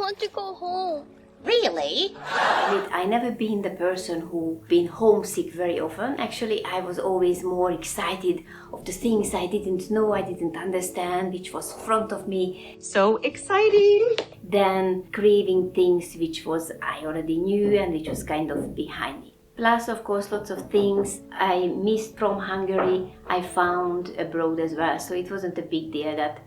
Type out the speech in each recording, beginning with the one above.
want to go home. Really? I never been the person who been homesick very often. Actually, I was always more excited of the things I didn't know, I didn't understand, which was in front of me. So exciting! Than craving things which was I already knew and which was kind of behind me. Plus, of course, lots of things I missed from Hungary, I found abroad as well. So it wasn't a big deal that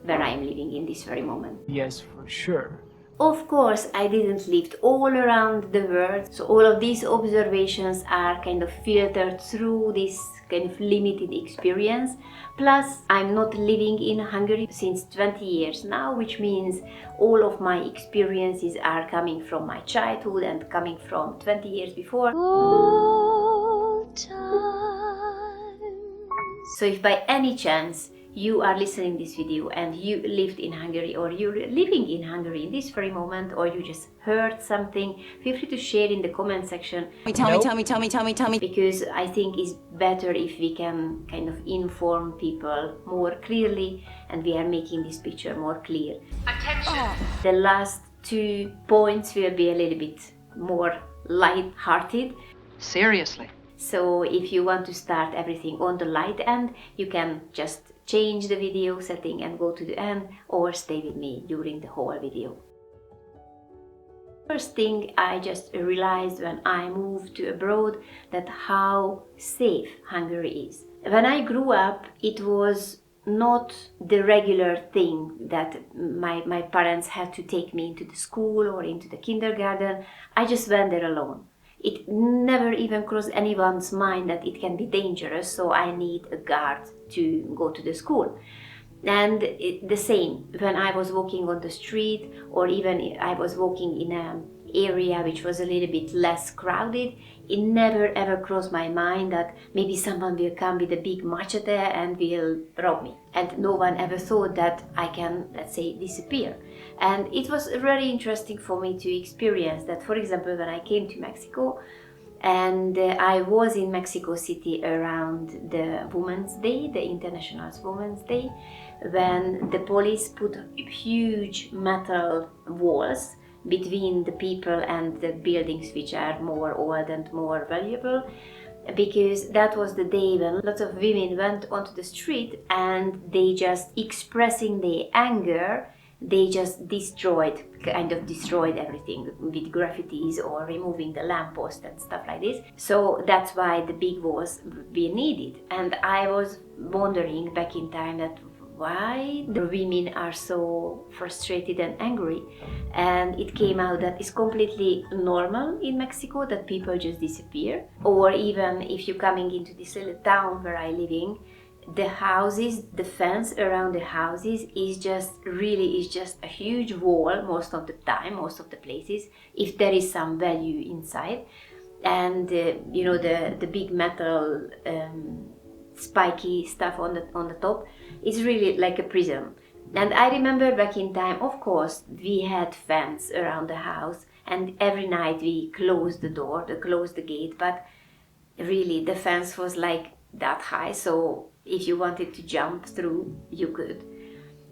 where I'm living in this very moment. Yes, for sure. Of course, I didn't live all around the world, so all of these observations are kind of filtered through this kind of limited experience. Plus, I'm not living in Hungary since 20 years now, which means all of my experiences are coming from my childhood and coming from 20 years before. Old times. So if by any chance you are listening this video and you lived in Hungary or you're living in Hungary in this very moment, or you just heard something, feel free to share in the comment section. Tell me. Because I think it's better if we can kind of inform people more clearly and we are making this picture more clear. Attention! The last 2 points will be a little bit more light-hearted. Seriously? So if you want to start everything on the light end, you can just change the video setting and go to the end, or stay with me during the whole video. First thing I just realized when I moved to abroad, that how safe Hungary is. When I grew up, it was not the regular thing that my parents had to take me into the school or into the kindergarten. I just went there alone. It never even crossed anyone's mind that it can be dangerous, so I need a guard to go to the school. And the same, when I was walking on the street, or even I was walking in an area which was a little bit less crowded, it never ever crossed my mind that maybe someone will come with a big machete and will rob me. And no one ever thought that I can, let's say, disappear. And it was very interesting for me to experience that. For example, when I came to Mexico, and I was in Mexico City around the Women's Day, the International Women's Day, when the police put huge metal walls between the people and the buildings which are more old and more valuable, because that was the day when lots of women went onto the street and they just expressing their anger, they just destroyed everything with graffitis or removing the lamppost and stuff like this. So that's why the big walls were needed. And I was wondering back in time that why the women are so frustrated and angry. And it came out that it's completely normal in Mexico that people just disappear. Or even if you're coming into this little town where I'm living, the houses, the fence around the houses is just a huge wall most of the time, most of the places, if there is some value inside. And the big metal spiky stuff on the top is really like a prison. And I remember back in time, of course, we had fence around the house, and every night we closed the door, closed the gate, but really the fence was like that high, so if you wanted to jump through, you could.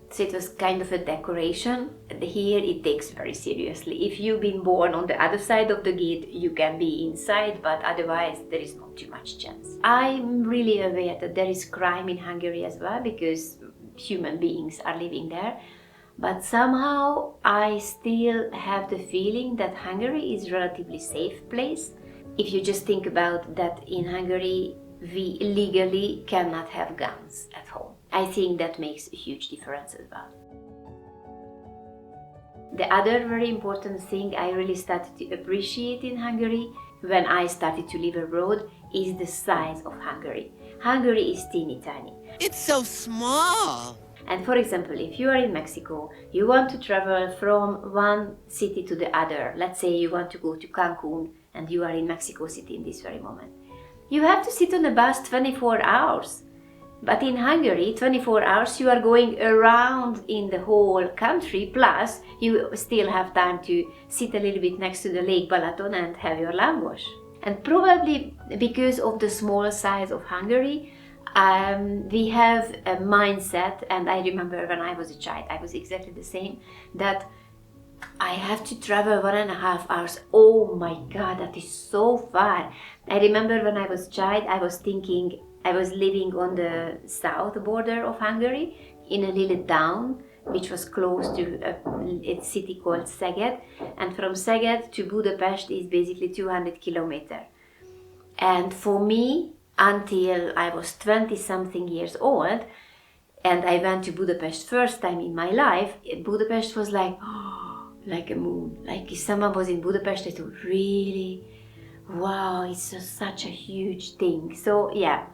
So it was kind of a decoration. Here it takes very seriously. If you've been born on the other side of the gate, you can be inside, but otherwise there is not too much chance. I'm really aware that there is crime in Hungary as well, because human beings are living there. But somehow I still have the feeling that Hungary is a relatively safe place. If you just think about that, in Hungary, we legally cannot have guns at home. I think that makes a huge difference as well. The other very important thing I really started to appreciate in Hungary when I started to live abroad is the size of Hungary. Hungary is teeny tiny. It's so small. And for example, if you are in Mexico, you want to travel from one city to the other. Let's say you want to go to Cancun and you are in Mexico City in this very moment. You have to sit on a bus 24 hours. But in Hungary, 24 hours you are going around in the whole country, plus you still have time to sit a little bit next to the Lake Balaton and have your language. And probably because of the small size of Hungary, we have a mindset, and I remember when I was a child, I was exactly the same, that I have to travel 1.5 hours. Oh my God, that is so far. I remember when I was a child, I was thinking I was living on the south border of Hungary in a little town which was close to a city called Szeged. And from Szeged to Budapest is basically 200 kilometers. And for me, until I was 20 something years old, and I went to Budapest first time in my life, Budapest was like, like a moon. Like if someone was in Budapest, I thought, really? Wow, it's just such a huge thing. So yeah,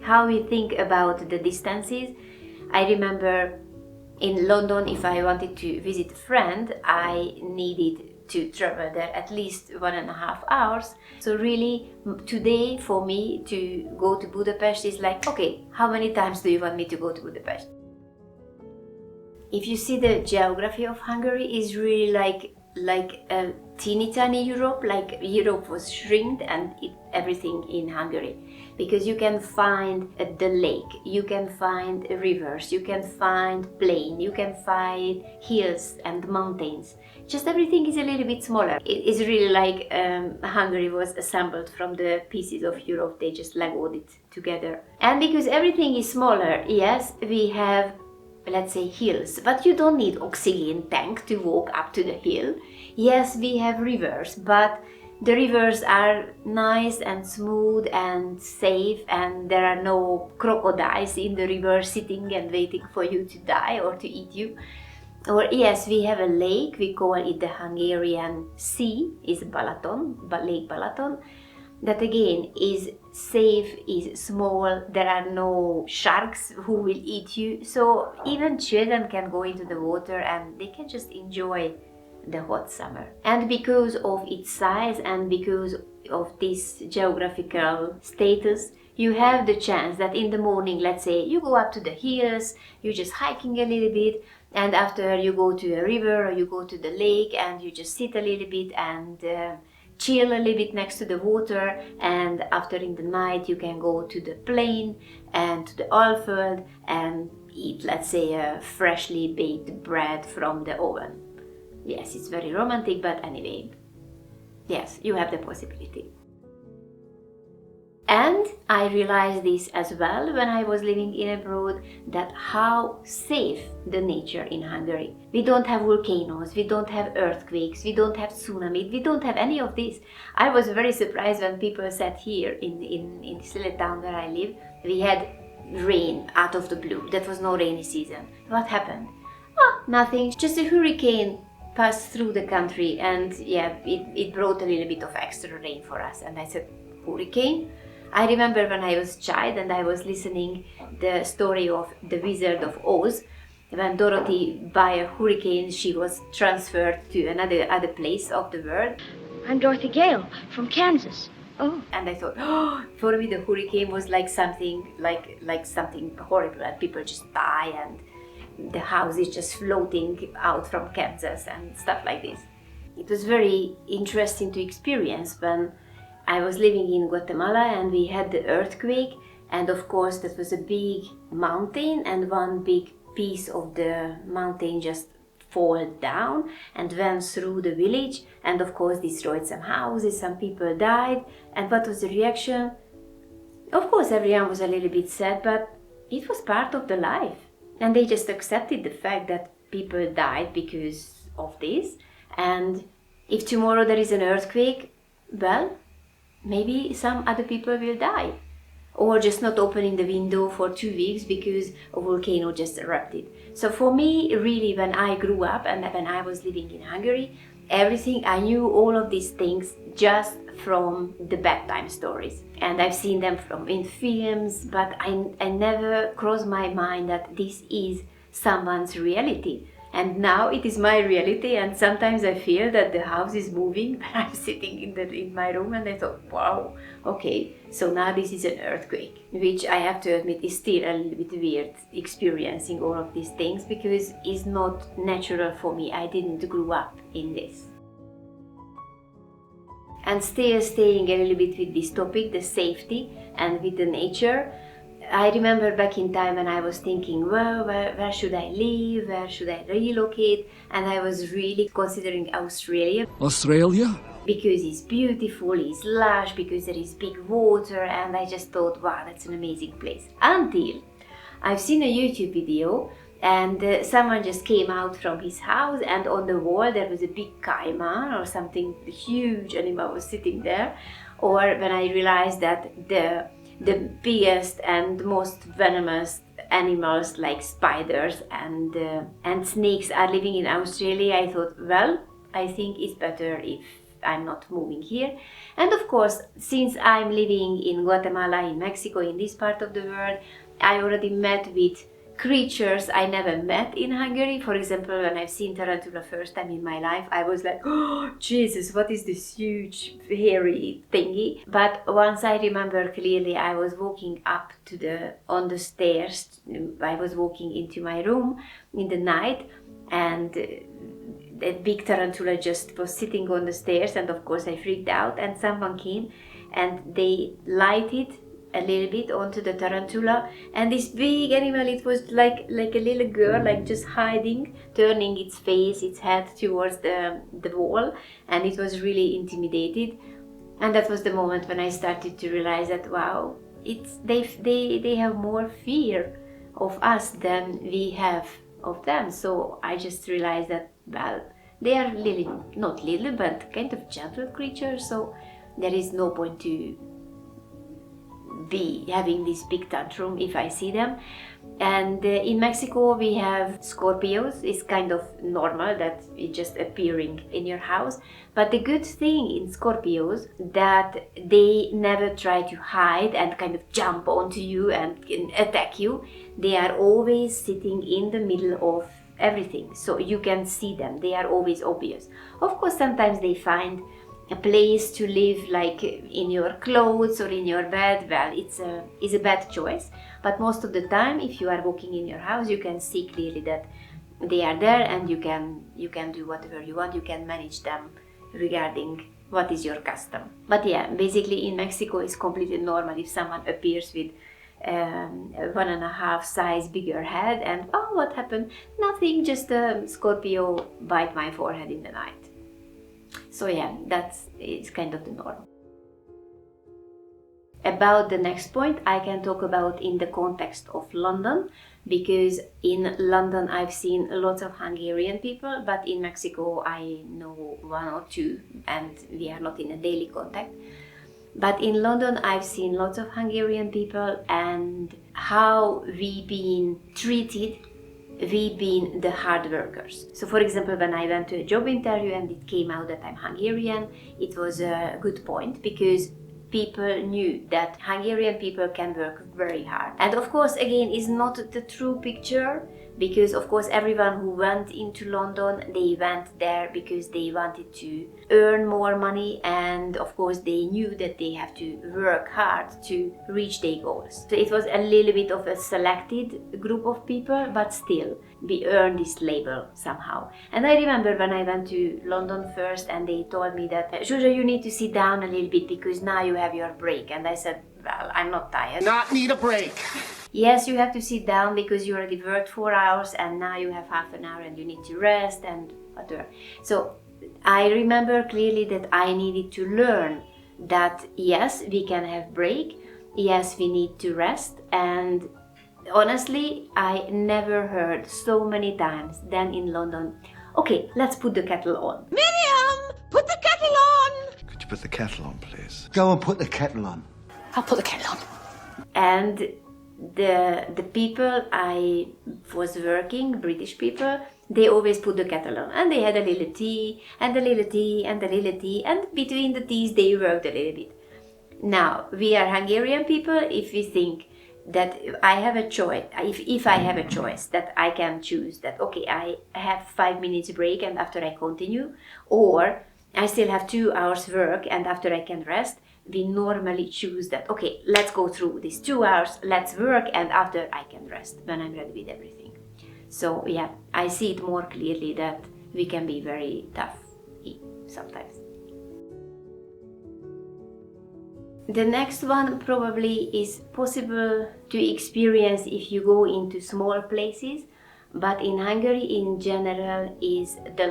how we think about the distances. I remember in London, if I wanted to visit a friend, I needed to travel there at least 1.5 hours. So really, today for me to go to Budapest is like, okay, how many times do you want me to go to Budapest? If you see the geography of Hungary, is really like a teeny tiny Europe, like Europe was shrinked and everything in Hungary. Because you can find the lake, you can find rivers, you can find plain, you can find hills and mountains. Just everything is a little bit smaller. It is really like Hungary was assembled from the pieces of Europe, they just legoed it together. And because everything is smaller, yes, we have, let's say, hills, but you don't need oxygen tank to walk up to the hill. Yes, we have rivers, but the rivers are nice and smooth and safe, and there are no crocodiles in the river sitting and waiting for you to die or to eat you. Or yes, we have a lake, we call it the Hungarian Sea, is Balaton, Lake Balaton. That again is safe, is small, there are no sharks who will eat you. So even children can go into the water and they can just enjoy the hot summer. And because of its size and because of this geographical status, you have the chance that in the morning, let's say, you go up to the hills, you're just hiking a little bit, and after you go to a river or you go to the lake and you just sit a little bit and chill a little bit next to the water, and after in the night you can go to the plain and to the oilfield and eat, let's say, a freshly baked bread from the oven. Yes, it's very romantic, but anyway, yes, you have the possibility. And I realized this as well when I was living in abroad, that how safe the nature in Hungary. We don't have volcanoes, we don't have earthquakes, we don't have tsunami, we don't have any of this. I was very surprised when people said here in this little town where I live, we had rain out of the blue. That was no rainy season. What happened? Oh, nothing, just a hurricane passed through the country, and yeah, it brought a little bit of extra rain for us. And I said, hurricane? I remember when I was a child and I was listening the story of the Wizard of Oz. When Dorothy, by a hurricane, she was transferred to another place of the world. I'm Dorothy Gale from Kansas. Oh. And I thought, oh, for me the hurricane was like something like something horrible, and people just die and the house is just floating out from Kansas and stuff like this. It was very interesting to experience when I was living in Guatemala and we had the earthquake, and of course that was a big mountain and one big piece of the mountain just fall down and went through the village, and of course destroyed some houses, some people died. And what was the reaction? Of course everyone was a little bit sad, but it was part of the life, and they just accepted the fact that people died because of this. And if tomorrow there is an earthquake, well, maybe some other people will die, or just not opening the window for 2 weeks because a volcano just erupted. So for me, really, when I grew up and when I was living in Hungary, everything, I knew all of these things just from the bedtime stories. And I've seen them in films, but I never crossed my mind that this is someone's reality. And now it is my reality, and sometimes I feel that the house is moving when I'm sitting in my room, and I thought, wow, okay, so now this is an earthquake, which I have to admit is still a little bit weird experiencing all of these things, because it's not natural for me. I didn't grow up in this. And still staying a little bit with this topic, the safety and with the nature, I remember back in time when I was thinking, well, where should I live? Where should I relocate? And I was really considering Australia. Australia? Because it's beautiful, it's lush, because there is big water, and I just thought, wow, that's an amazing place. Until I've seen a YouTube video, and someone just came out from his house, and on the wall there was a big caiman or something, a huge animal was sitting there. Or when I realized that the biggest and most venomous animals like spiders and snakes are living in Australia, I thought, well, I think it's better if I'm not moving here. And of course, since I'm living in Guatemala, in Mexico, in this part of the world, I already met with creatures I never met in Hungary. For example, when I've seen tarantula first time in my life, I was like, oh Jesus, what is this huge hairy thingy? But once I remember clearly, I was walking up on the stairs. I was walking into my room in the night, and a big tarantula just was sitting on the stairs, and of course I freaked out, and someone came and they lighted a little bit onto the tarantula, and this big animal, it was like a little girl, like just hiding, turning its face, its head towards the wall, and it was really intimidated. And that was the moment when I started to realize that, wow, they have more fear of us than we have of them. So I just realized that, well, they are not little, but kind of gentle creatures, so there is no point to be having this big tantrum if I see them. And in Mexico we have Scorpios. It's kind of normal that it's just appearing in your house, but the good thing in Scorpios that they never try to hide and kind of jump onto you and attack you. They are always sitting in the middle of everything, so you can see them. They are always obvious. Of course, sometimes they find a place to live, like in your clothes or in your bed. Well, it's a bad choice, but most of the time, if you are walking in your house, you can see clearly that they are there, and you can do whatever you want. You can manage them regarding what is your custom. But yeah, basically in Mexico it's completely normal if someone appears with 1.5 size bigger head, and oh, what happened? Nothing, just a Scorpio bite my forehead in the night. So yeah, it's kind of the norm. About the next point, I can talk about in the context of London, because in London I've seen lots of Hungarian people, but in Mexico I know one or two, and we are not in a daily contact. But in London I've seen lots of Hungarian people, and how we been treated. We've been the hard workers. So for example, when I went to a job interview and it came out that I'm Hungarian, it was a good point, because people knew that Hungarian people can work very hard. And of course, again, it's not the true picture, because of course everyone who went into London, they went there because they wanted to earn more money, and of course they knew that they have to work hard to reach their goals. So it was a little bit of a selected group of people, but still we earned this label somehow. And I remember when I went to London first, and they told me that, Zsuzsa, you need to sit down a little bit because now you have your break. And I said, well, I'm not tired. Not need a break. Yes, you have to sit down because you already worked 4 hours, and now you have half an hour and you need to rest and whatever. So I remember clearly that I needed to learn that yes, we can have break, yes, we need to rest. And honestly, I never heard so many times than in London, okay, let's put the kettle on. Miriam, put the kettle on. Could you put the kettle on, please? Go and put the kettle on. I'll put the kettle on. And the people I was working, British people, they always put the kettle on, and they had a little tea and a little tea and a little tea, and between the teas they worked a little bit. Now we are Hungarian people. If we think that I have a choice, if I have a choice that I can choose that, okay, I have 5 minutes break and after I continue, or I still have 2 hours work and after I can rest, we normally choose that, okay, let's go through these 2 hours, let's work, and after I can rest when I'm ready with everything. So yeah, I see it more clearly that we can be very tough sometimes. The next one probably is possible to experience if you go into small places, but in Hungary in general is the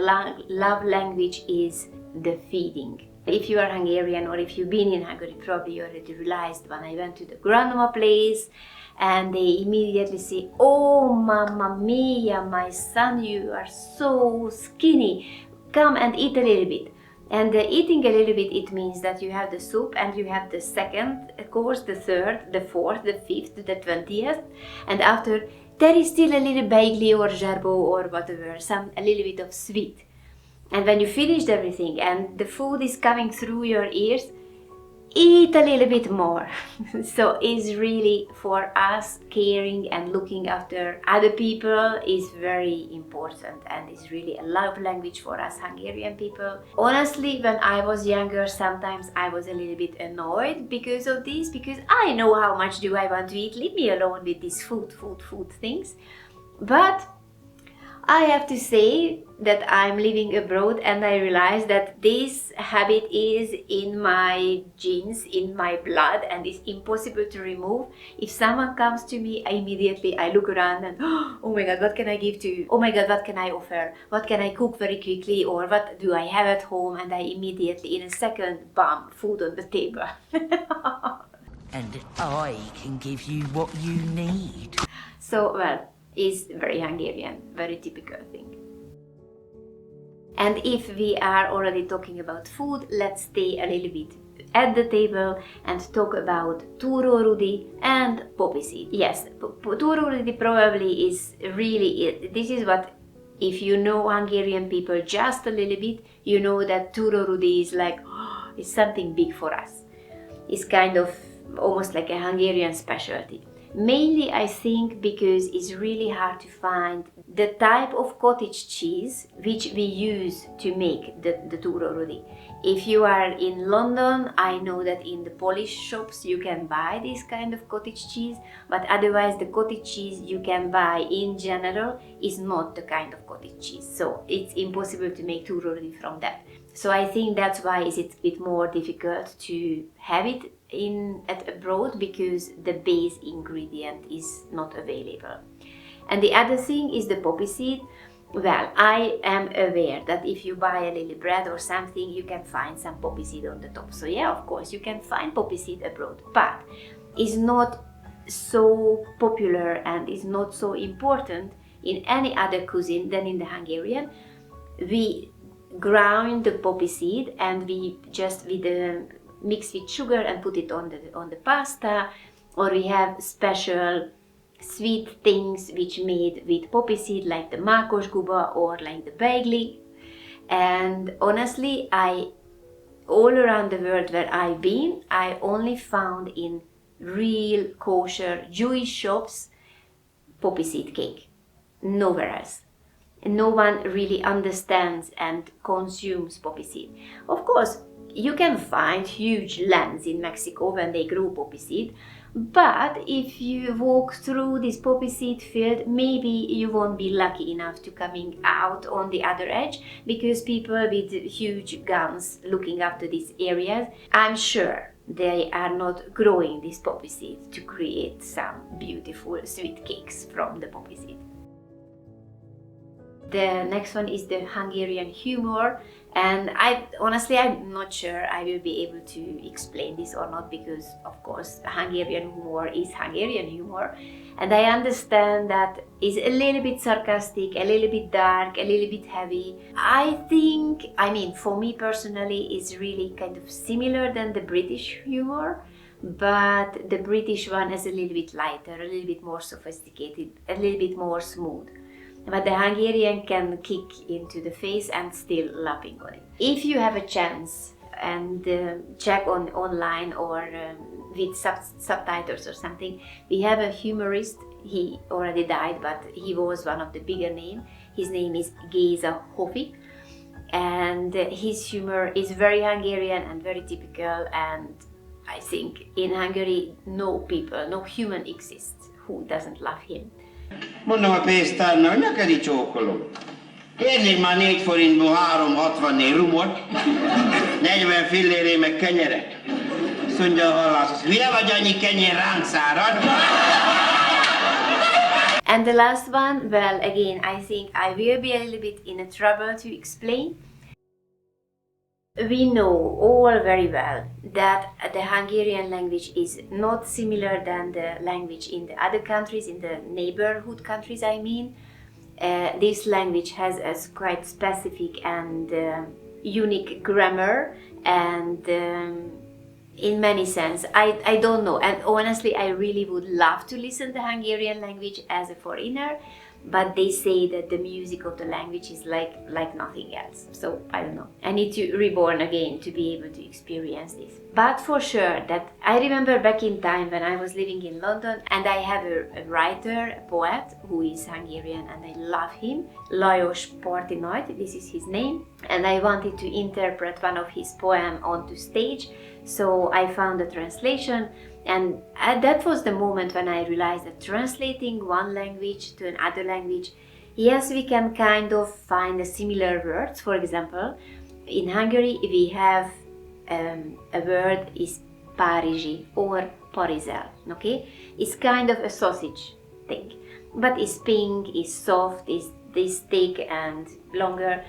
love language is the feeding. If you are Hungarian or if you've been in Hungary, probably you already realized when I went to the grandma place and they immediately say, "Oh, mamma mia, my son, you are so skinny. Come and eat a little bit." And eating a little bit, it means that you have the soup and you have the second course, the third, the fourth, the fifth, the 20th. And after, there is still a little bejgli or jarbo or whatever, a little bit of sweet. And when you finished everything and the food is coming through your ears, eat a little bit more. So it's really for us caring and looking after other people is very important and is really a love language for us Hungarian people. Honestly, when I was younger, sometimes I was a little bit annoyed because of this, because I know how much do I want to eat, leave me alone with these food things. But I have to say that I'm living abroad and I realize that this habit is in my genes, in my blood, and is impossible to remove. If someone comes to me, I look around and, oh my God, what can I give to you? Oh my God, what can I offer? What can I cook very quickly? Or what do I have at home? And I immediately, in a second, bam, food on the table. And I can give you what you need. So, well, is very Hungarian, very typical thing. And if we are already talking about food, let's stay a little bit at the table and talk about túrórudi and poppy seed. Yes, túrórudi probably is really it. This is what, if you know Hungarian people just a little bit, you know that túrórudi is like, it's something big for us. It's kind of almost like a Hungarian specialty. Mainly, I think, because it's really hard to find the type of cottage cheese which we use to make the túrórudi. If you are in London, I know that in the Polish shops you can buy this kind of cottage cheese, but otherwise the cottage cheese you can buy in general is not the kind of cottage cheese. So it's impossible to make túrórudi from that. So I think that's why it's a bit more difficult to have it at abroad, because the base ingredient is not available. And the other thing is the poppy seed. Well, I am aware that if you buy a little bread or something, you can find some poppy seed on the top. So yeah, of course, you can find poppy seed abroad, but it's not so popular and is not so important in any other cuisine than in the Hungarian. We ground the poppy seed and we just mix with sugar and put it on the pasta, or we have special sweet things which made with poppy seed, like the mákos guba or like the bejgli. And honestly, all around the world where I've been, I only found in real kosher Jewish shops poppy seed cake, nowhere else. No one really understands and consumes poppy seed. Of course, you can find huge lands in Mexico when they grow poppy seed, but if you walk through this poppy seed field, maybe you won't be lucky enough to coming out on the other edge, because people with huge guns looking after these areas, I'm sure they are not growing this poppy seed to create some beautiful sweet cakes from the poppy seed. The next one is the Hungarian humor, and I'm not sure I will be able to explain this or not, because of course Hungarian humor is Hungarian humor, and I understand that it's a little bit sarcastic, a little bit dark, a little bit heavy. For me personally, it's really kind of similar than the British humor, but the British one is a little bit lighter, a little bit more sophisticated, a little bit more smooth. But the Hungarian can kick into the face and still laughing on it. If you have a chance and check online or with subtitles or something, we have a humorist. He already died, but he was one of the bigger names. His name is Géza Hofi, and his humor is very Hungarian and very typical. And I think in Hungary, no human exists who doesn't love him. Mondom a pénztárnak, hogy neked így csókolom. Kérnék már 4 forintból 3,64 rumot, 40 filléré meg kenyeret. mondja, hallasz, hülye vagy, annyi kenyér ránk szárad? And the last one, well, again, I think I will be a little bit in a trouble to explain. We know all very well that the Hungarian language is not similar than the language in the other countries, in the neighborhood countries, I mean. This language has a quite specific and unique grammar, and in many sense, I don't know, and honestly I really would love to listen to Hungarian language as a foreigner, but they say that the music of the language is like nothing else. So I don't know, I need to reborn again to be able to experience this. But for sure that I remember back in time when I was living in London, and I have a writer, a poet who is Hungarian, and I love him, Lajos Partinoid, this is his name, and I wanted to interpret one of his poems onto stage. So I found a translation, and that was the moment when I realized that translating one language to another language, yes, we can kind of find similar words. For example, in Hungary we have a word is párizsi or parizel, okay? It's kind of a sausage thing, but it's pink, it's soft, it's this thick and longer,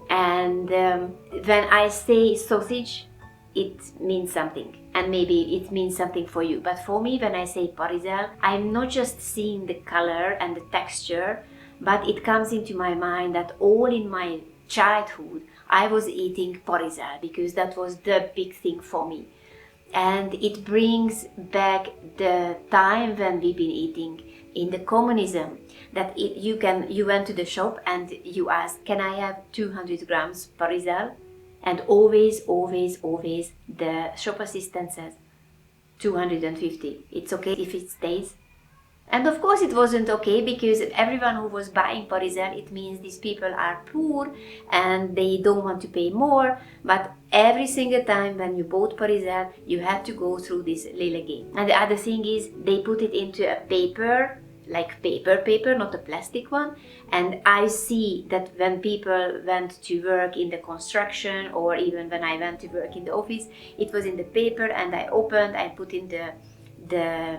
and when I say sausage, it means something, and maybe it means something for you, but for me, when I say parizel, I'm not just seeing the color and the texture, but it comes into my mind that all in my childhood I was eating parizel because that was the big thing for me, and it brings back the time when we've been eating in the communism, that you went to the shop and you asked, can I have 200 grams parizel? And always the shop assistant says 250. It's okay if it stays. And of course it wasn't okay, because everyone who was buying parizel, it means these people are poor and they don't want to pay more. But every single time when you bought parizel, you had to go through this little game. And the other thing is, they put it into a paper, like paper, not a plastic one. And I see that when people went to work in the construction, or even when I went to work in the office, it was in the paper, and I opened, I put in the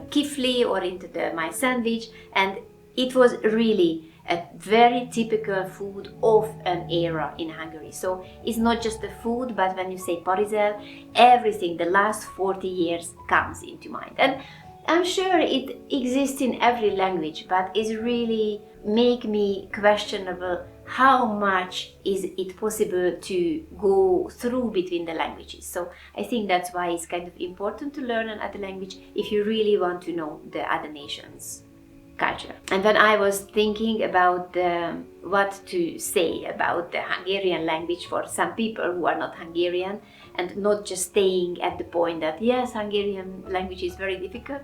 kifli or into my sandwich, and it was really a very typical food of an era in Hungary. So it's not just the food, but when you say parizel, everything, the last 40 years comes into mind. And I'm sure it exists in every language, but it's really make me questionable how much is it possible to go through between the languages. So I think that's why it's kind of important to learn another language if you really want to know the other nation's culture. And when I was thinking about what to say about the Hungarian language for some people who are not Hungarian, and not just staying at the point that yes, Hungarian language is very difficult,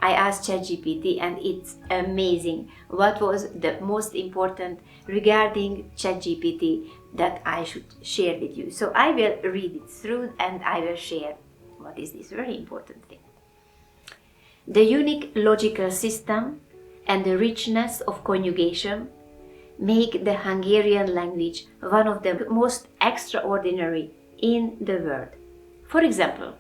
I asked ChatGPT, and it's amazing what was the most important regarding ChatGPT that I should share with you. So I will read it through and I will share what is this very important thing. The unique logical system and the richness of conjugation make the Hungarian language one of the most extraordinary in the world. For example,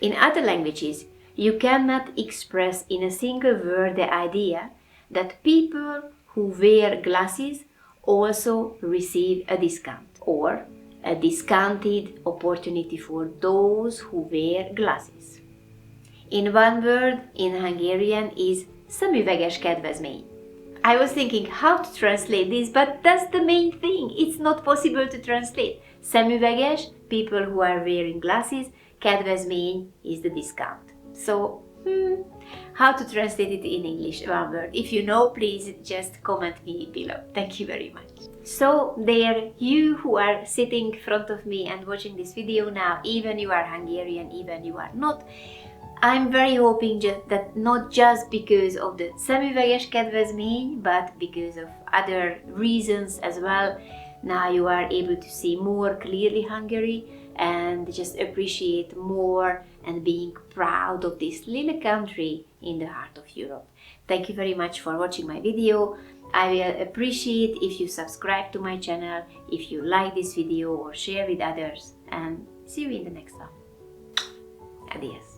in other languages, you cannot express in a single word the idea that people who wear glasses also receive a discount, or a discounted opportunity for those who wear glasses. In one word in Hungarian is szemüveges kedvezmény. I was thinking how to translate this, but that's the main thing. It's not possible to translate. Szemüveges, people who are wearing glasses, kedvezmény is the discount. So, how to translate it in English, one word? If you know, please just comment me below. Thank you very much. So, there, you who are sitting in front of me and watching this video now, even you are Hungarian, even you are not, I'm very hoping that not just because of the szemüveges kedvezmény, but because of other reasons as well, now you are able to see more clearly Hungary and just appreciate more and being proud of this little country in the heart of Europe. Thank you very much for watching my video. I will appreciate if you subscribe to my channel, if you like this video or share with others, and see you in the next one. Adios.